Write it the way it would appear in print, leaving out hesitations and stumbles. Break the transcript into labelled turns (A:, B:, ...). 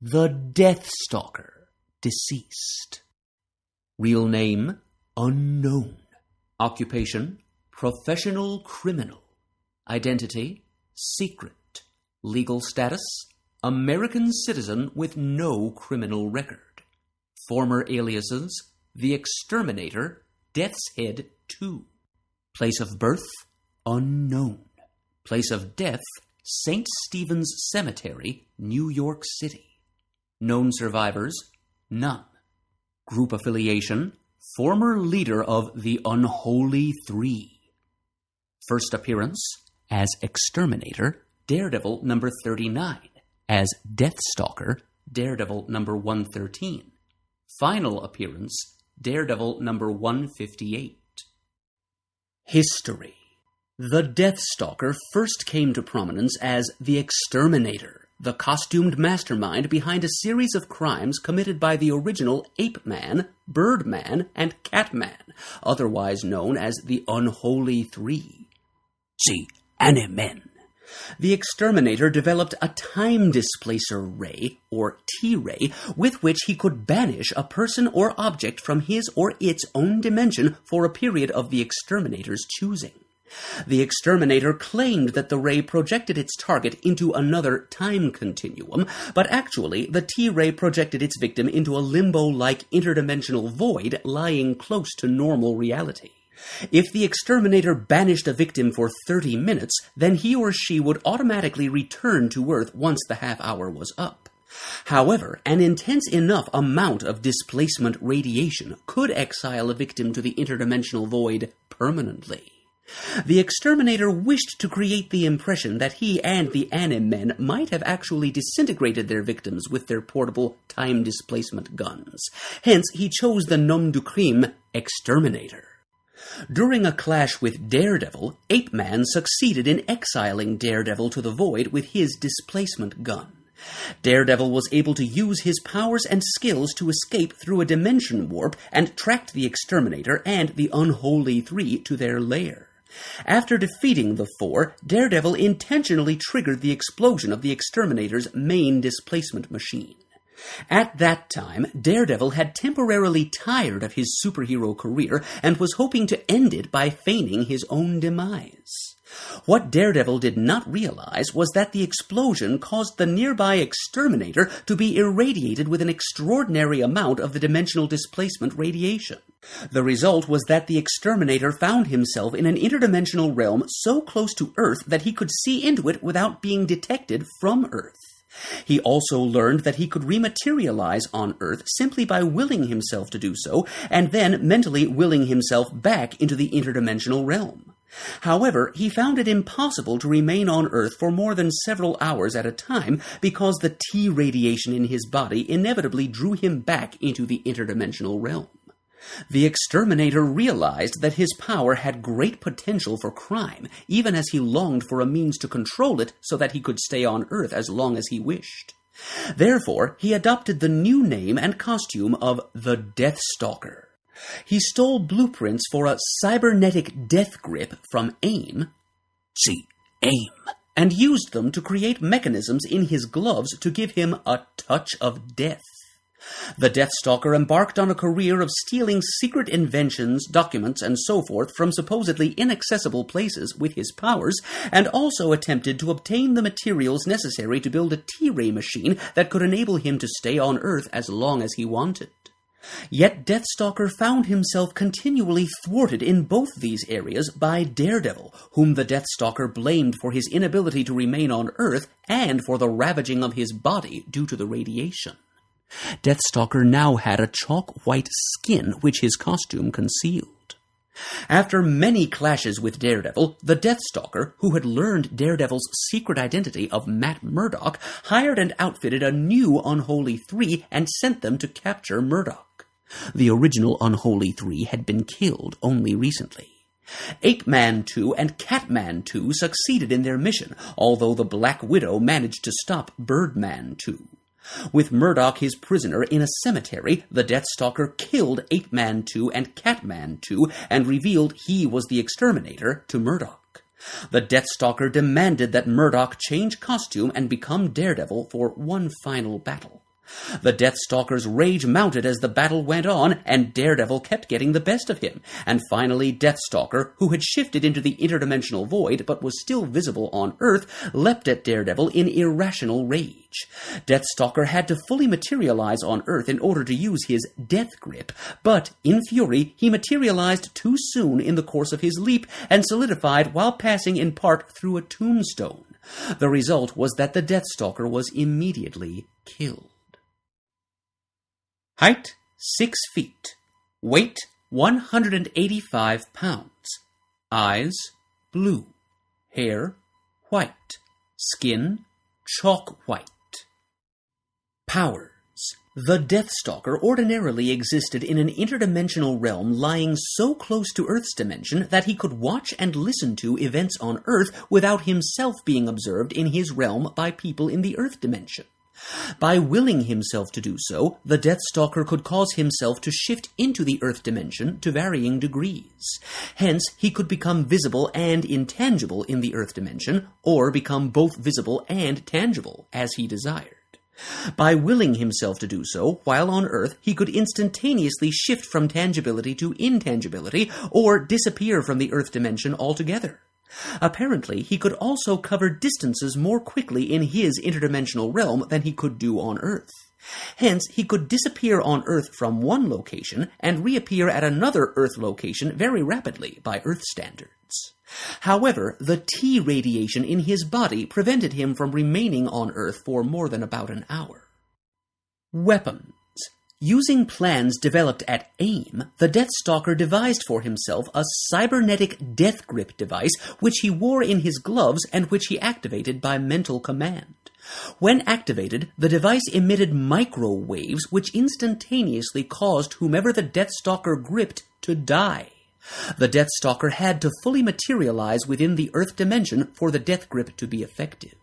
A: the Death-Stalker, deceased. Real name, unknown. Occupation, professional criminal. Identity, secret. Legal status, American citizen with no criminal record. Former aliases, The Exterminator, Death's Head 2. Place of birth, unknown. Place of death, St. Stephen's Cemetery, New York City. Known survivors, none. Group affiliation, former leader of the Unholy Three. First appearance, as Exterminator, Daredevil number 39. As Death-Stalker, Daredevil number 113. Final appearance, Daredevil number 158. History. The Death-Stalker first came to prominence as the Exterminator, the costumed mastermind behind a series of crimes committed by the original Ape-Man, Birdman, and Catman, otherwise known as the Unholy Three. See, Animen. The Exterminator developed a time displacer ray, or T-ray, with which he could banish a person or object from his or its own dimension for a period of the Exterminator's choosing. The Exterminator claimed that the ray projected its target into another time continuum, but actually the T-ray projected its victim into a limbo-like interdimensional void lying close to normal reality. If the Exterminator banished a victim for 30 minutes, then he or she would automatically return to Earth once the half-hour was up. However, an intense enough amount of displacement radiation could exile a victim to the interdimensional void permanently. The Exterminator wished to create the impression that he and the Animen might have actually disintegrated their victims with their portable time displacement guns. Hence, he chose the nom de crime Exterminator. During a clash with Daredevil, Ape-Man succeeded in exiling Daredevil to the void with his displacement gun. Daredevil was able to use his powers and skills to escape through a dimension warp and tracked the Exterminator and the Unholy Three to their lair. After defeating the four, Daredevil intentionally triggered the explosion of the Exterminator's main displacement machine. At that time, Daredevil had temporarily tired of his superhero career and was hoping to end it by feigning his own demise. What Daredevil did not realize was that the explosion caused the nearby Exterminator to be irradiated with an extraordinary amount of the dimensional displacement radiation. The result was that the Exterminator found himself in an interdimensional realm so close to Earth that he could see into it without being detected from Earth. He also learned that he could rematerialize on Earth simply by willing himself to do so, and then mentally willing himself back into the interdimensional realm. However, he found it impossible to remain on Earth for more than several hours at a time because the T radiation in his body inevitably drew him back into the interdimensional realm. The Exterminator realized that his power had great potential for crime, even as he longed for a means to control it so that he could stay on Earth as long as he wished. Therefore, he adopted the new name and costume of the Death-Stalker. He stole blueprints for a cybernetic death grip from AIM, and used them to create mechanisms in his gloves to give him a touch of death. The Death-Stalker embarked on a career of stealing secret inventions, documents, and so forth from supposedly inaccessible places with his powers, and also attempted to obtain the materials necessary to build a T-ray machine that could enable him to stay on Earth as long as he wanted. Yet Death-Stalker found himself continually thwarted in both these areas by Daredevil, whom the Death-Stalker blamed for his inability to remain on Earth and for the ravaging of his body due to the radiation. Death-Stalker now had a chalk-white skin which his costume concealed. After many clashes with Daredevil, the Death-Stalker, who had learned Daredevil's secret identity of Matt Murdock, hired and outfitted a new Unholy Three and sent them to capture Murdock. The original Unholy Three had been killed only recently. Ape-Man 2 and Catman 2 succeeded in their mission, although the Black Widow managed to stop Birdman 2. With Murdock his prisoner in a cemetery, the Death-Stalker killed Ape-Man 2 and Catman 2 and revealed he was the Exterminator to Murdock. The Death-Stalker demanded that Murdock change costume and become Daredevil for one final battle. The Death-Stalker's rage mounted as the battle went on, and Daredevil kept getting the best of him, and finally Death-Stalker, who had shifted into the interdimensional void but was still visible on Earth, leapt at Daredevil in irrational rage. Death-Stalker had to fully materialize on Earth in order to use his death grip, but, in fury, he materialized too soon in the course of his leap and solidified while passing in part through a tombstone. The result was that the Death-Stalker was immediately killed. Height, 6 feet. Weight, 185 pounds. Eyes, blue. Hair, white. Skin, chalk white. Powers. The Death-Stalker ordinarily existed in an interdimensional realm lying so close to Earth's dimension that he could watch and listen to events on Earth without himself being observed in his realm by people in the Earth dimension. By willing himself to do so, the Death-Stalker could cause himself to shift into the Earth dimension to varying degrees. Hence, he could become visible and intangible in the Earth dimension, or become both visible and tangible, as he desired. By willing himself to do so, while on Earth, he could instantaneously shift from tangibility to intangibility, or disappear from the Earth dimension altogether. Apparently, he could also cover distances more quickly in his interdimensional realm than he could do on Earth. Hence, he could disappear on Earth from one location and reappear at another Earth location very rapidly by Earth standards. However, the T radiation in his body prevented him from remaining on Earth for more than about an hour. Weapons. Using plans developed at AIM, the Death-Stalker devised for himself a cybernetic death grip device which he wore in his gloves and which he activated by mental command. When activated, the device emitted microwaves which instantaneously caused whomever the Death-Stalker gripped to die. The Death-Stalker had to fully materialize within the Earth dimension for the death grip to be effective.